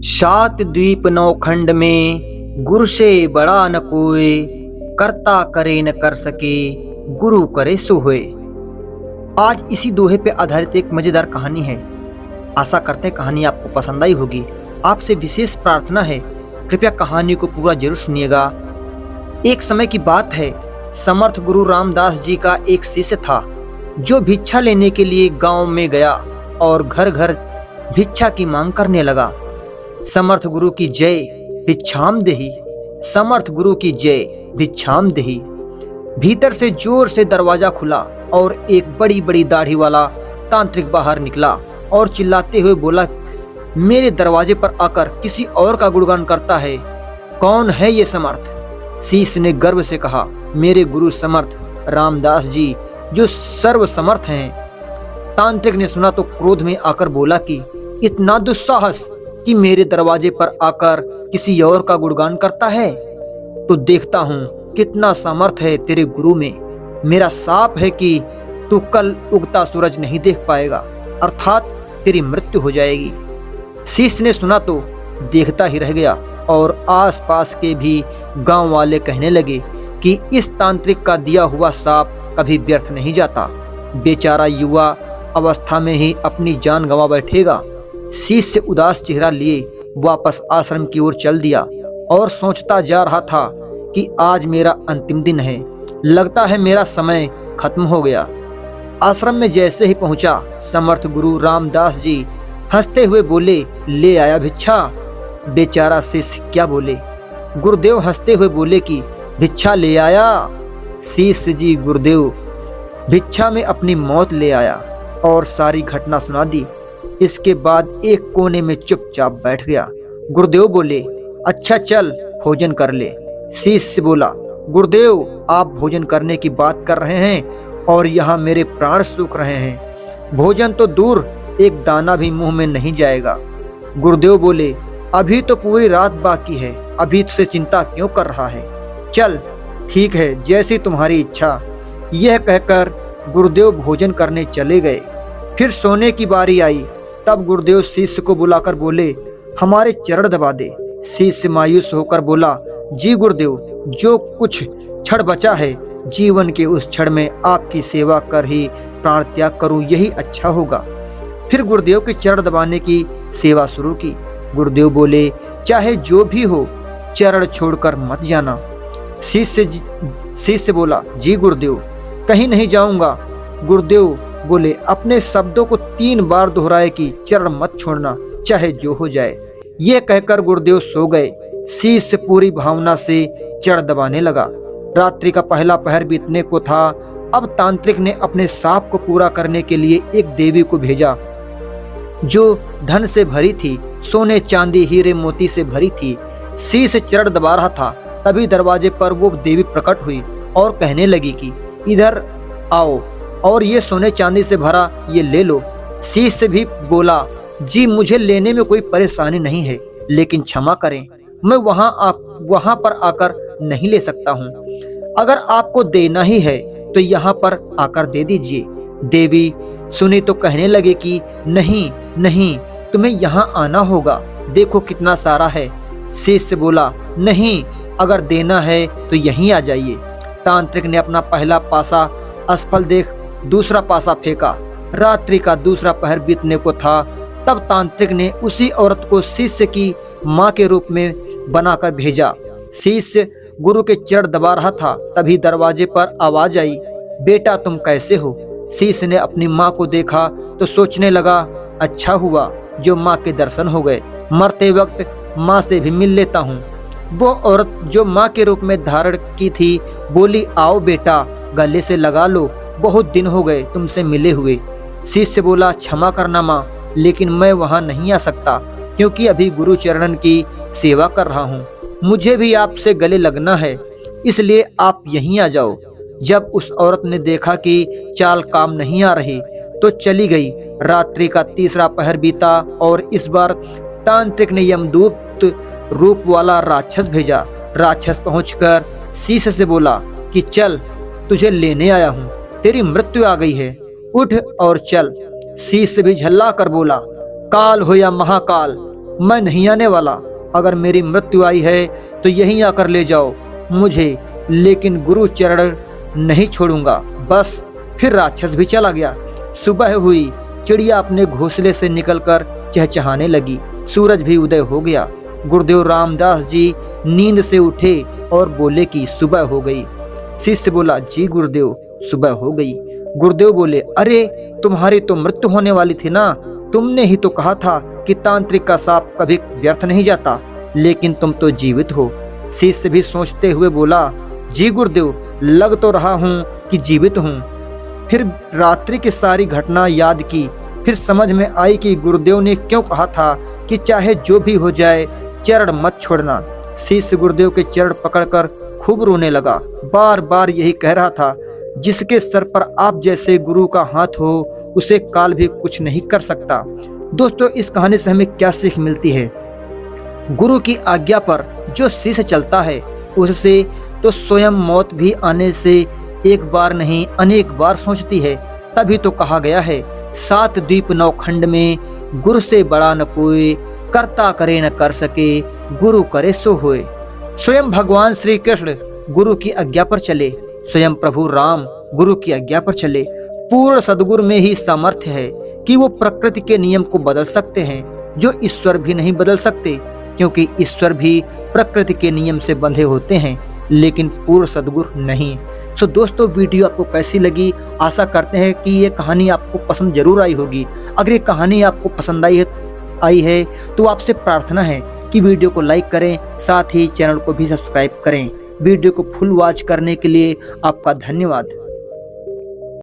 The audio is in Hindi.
सात द्वीप नौ खंड में गुरु से बड़ा न कोई, करता करे न कर सके, गुरु करे सो होए। आज इसी दोहे पे आधारित एक मजेदार कहानी है। आशा करते हैं कहानी आपको पसंद आई होगी। आपसे विशेष प्रार्थना है, कृपया कहानी को पूरा जरूर सुनिएगा। एक समय की बात है, समर्थ गुरु रामदास जी का एक शिष्य था जो भिक्षा लेने के लिए गांव में गया और घर घर भिक्षा की मांग करने लगा। समर्थ गुरु की जय, भिक्षाम देहि। समर्थ गुरु की जय, भिक्षाम देहि। भीतर से जोर से दरवाजा खुला और एक बड़ी बड़ी दाढ़ी वाला तांत्रिक बाहर निकला और चिल्लाते हुए बोला, मेरे दरवाजे पर आकर किसी और का गुणगान करता है, कौन है ये समर्थ? शिष्य ने गर्व से कहा, मेरे गुरु समर्थ रामदास जी जो सर्व समर्थ हैं। तांत्रिक ने सुना तो क्रोध में आकर बोला कि इतना दुस्साहस कि मेरे दरवाजे पर आकर किसी और का गुणगान करता है, तो देखता हूँ कितना सामर्थ है तेरे गुरु में। मेरा साफ है कि तू कल उगता सूरज नहीं देख पाएगा, अर्थात तेरी मृत्यु हो जाएगी। शिष्य ने सुना तो देखता ही रह गया और आसपास के भी गांव वाले कहने लगे कि इस तांत्रिक का दिया हुआ साप कभी व्यर्थ नहीं जाता, बेचारा युवा अवस्था में ही अपनी जान गंवा बैठेगा। शिष्य उदास चेहरा लिए वापस आश्रम की ओर चल दिया और सोचता जा रहा था कि आज मेरा अंतिम दिन है, लगता है मेरा समय खत्म हो गया। आश्रम में जैसे ही पहुंचा, समर्थ गुरु रामदास जी हंसते हुए बोले, ले आया भिक्षा? बेचारा शिष्य क्या बोले। गुरुदेव हंसते हुए बोले कि भिक्षा ले आया? शिष्य जी गुरुदेव भिक्षा में अपनी मौत ले आया और सारी घटना सुना दी। इसके बाद एक कोने में चुपचाप बैठ गया। गुरुदेव बोले, अच्छा चल भोजन कर ले। शिष्य बोला, गुरुदेव आप भोजन करने की बात कर रहे हैं और यहाँ मेरे प्राण सूख रहे हैं, भोजन तो दूर एक दाना भी मुंह में नहीं जाएगा। गुरुदेव बोले, अभी तो पूरी रात बाकी है, अभी से चिंता क्यों कर रहा है, चल ठीक है जैसी तुम्हारी इच्छा। यह कहकर गुरुदेव भोजन करने चले गए। फिर सोने की बारी आई, तब गुरुदेव शिष्य को बुलाकर बोले, हमारे चरण दबा दे। शिष्य मायूस होकर बोला, जी गुरुदेव, जो कुछ क्षण बचा है जीवन के उस क्षण में आपकी सेवा कर ही प्राण त्याग करूं, यही अच्छा होगा। फिर गुरुदेव के चरण दबाने की सेवा शुरू की। गुरुदेव बोले, चाहे जो भी हो चरण छोड़कर मत जाना। शिष्य बोला, जी गुरुदेव कहीं नहीं जाऊंगा। गुरुदेव बोले, अपने शब्दों को 3 बार दोहराए कि चरण मत छोड़ना, चाहे जो हो जाए। यह कहकर गुरुदेव सो गए। शिष्य पूरी भावना से चरण दबाने लगा। रात्रि का पहला पहर बीतने को था। अब तांत्रिक ने अपने साप को पूरा करने के लिए एक देवी को भेजा जो धन से भरी थी, सोने चांदी हीरे मोती से भरी थी। शिष्य चरण दबा रहा था, तभी दरवाजे पर वो देवी प्रकट हुई और कहने लगी कि इधर आओ और ये सोने चांदी से भरा ये ले लो। शिष्य भी बोला, जी मुझे लेने में कोई परेशानी नहीं है, लेकिन क्षमा करें, मैं वहां पर आकर नहीं ले सकता हूँ। अगर आपको देना ही है तो यहाँ पर आकर दे दीजिए। देवी सुनी तो कहने लगे कि नहीं नहीं, तुम्हें यहाँ आना होगा, देखो कितना सारा है। शिष्य बोला, नहीं, अगर देना है तो यहीं आ जाइए। तांत्रिक ने अपना पहला पासा असफल देख दूसरा पासा फेंका। रात्रि का दूसरा पहर बीतने को था, तब तांत्रिक ने उसी औरत को शिष्य की मां के रूप में बनाकर भेजा। शिष्य गुरु के चरण दबा रहा था, तभी दरवाजे पर आवाज आई, बेटा तुम कैसे हो? शिष्य ने अपनी मां को देखा तो सोचने लगा, अच्छा हुआ जो मां के दर्शन हो गए, मरते वक्त मां से भी मिल लेता हूँ। वो औरत जो मां के रूप में धारण की थी बोली, आओ बेटा गले से लगा लो, बहुत दिन हो गए तुमसे मिले हुए। शिष्य बोला, क्षमा करना मां, लेकिन मैं वहां नहीं आ सकता क्योंकि अभी गुरु चरणन की सेवा कर रहा हूँ, मुझे भी आपसे गले लगना है, इसलिए आप यहीं आ जाओ। जब उस औरत ने देखा कि चाल काम नहीं आ रही तो चली गई। रात्रि का तीसरा पहर बीता और इस बार तांत्रिक ने यमदूत रूप वाला राक्षस भेजा। राक्षस पहुंचकर शिष्य से बोला कि चल तुझे लेने आया हूँ, तेरी मृत्यु आ गई है, उठ और चल। शिष्य भी झल्ला कर बोला, काल हो या महाकाल, मैं नहीं आने वाला। अगर मेरी मृत्यु आई है तो यहीं आकर ले जाओ मुझे, लेकिन गुरु चरण नहीं छोड़ूंगा। बस फिर राक्षस भी चला गया। सुबह हुई, चिड़िया अपने घोंसले से निकलकर चहचहाने लगी। सूरज भी उदय हो गया। गुरुदेव रामदास जी नींद से उठे और बोले कि सुबह हो गई। शिष्य बोला, जी गुरुदेव सुबह हो गई। गुरुदेव बोले, अरे तुम्हारी तो मृत्यु होने वाली थी ना, तुमने ही तो कहा था कि तांत्रिक का साप कभी व्यर्थ नहीं जाता, लेकिन तुम तो जीवित हो। शिष्य भी सोचते हुए बोला, जी गुरुदेव लग तो रहा हूँ कि जीवित हूँ। फिर रात्रि की सारी घटना याद की। फिर समझ में आई कि गुरुदेव ने क्यों कहा था कि चाहे जो भी हो जाए चरण मत छोड़ना। शिष्य गुरुदेव के चरण पकड़कर खूब रोने लगा। बार बार यही कह रहा था, जिसके सर पर आप जैसे गुरु का हाथ हो उसे काल भी कुछ नहीं कर सकता। दोस्तों, इस कहानी से हमें क्या सीख मिलती है? गुरु की आज्ञा पर जो शिष्य चलता है उससे तो स्वयं मौत भी आने से एक बार नहीं अनेक बार सोचती है। तभी तो कहा गया है, 7 द्वीप 9 खंड में गुरु से बड़ा न कोई, कर्ता करे न कर सके, गुरु करे सो होए। स्वयं भगवान श्री कृष्ण गुरु की आज्ञा पर चले, स्वयं प्रभु राम गुरु की आज्ञा पर चले। पूर्ण सद्गुरु में ही सामर्थ्य है कि वो प्रकृति के नियम को बदल सकते हैं, जो ईश्वर भी नहीं बदल सकते, क्योंकि ईश्वर भी प्रकृति के नियम से बंधे होते हैं, लेकिन पूर्ण सद्गुरु नहीं। सो दोस्तों, वीडियो आपको कैसी लगी? आशा करते हैं कि ये कहानी आपको पसंद जरूर आई होगी। अगर ये कहानी आपको पसंद आई है तो आपसे प्रार्थना है कि वीडियो को लाइक करें, साथ ही चैनल को भी सब्सक्राइब करें। वीडियो को फुल वॉच करने के लिए आपका धन्यवाद।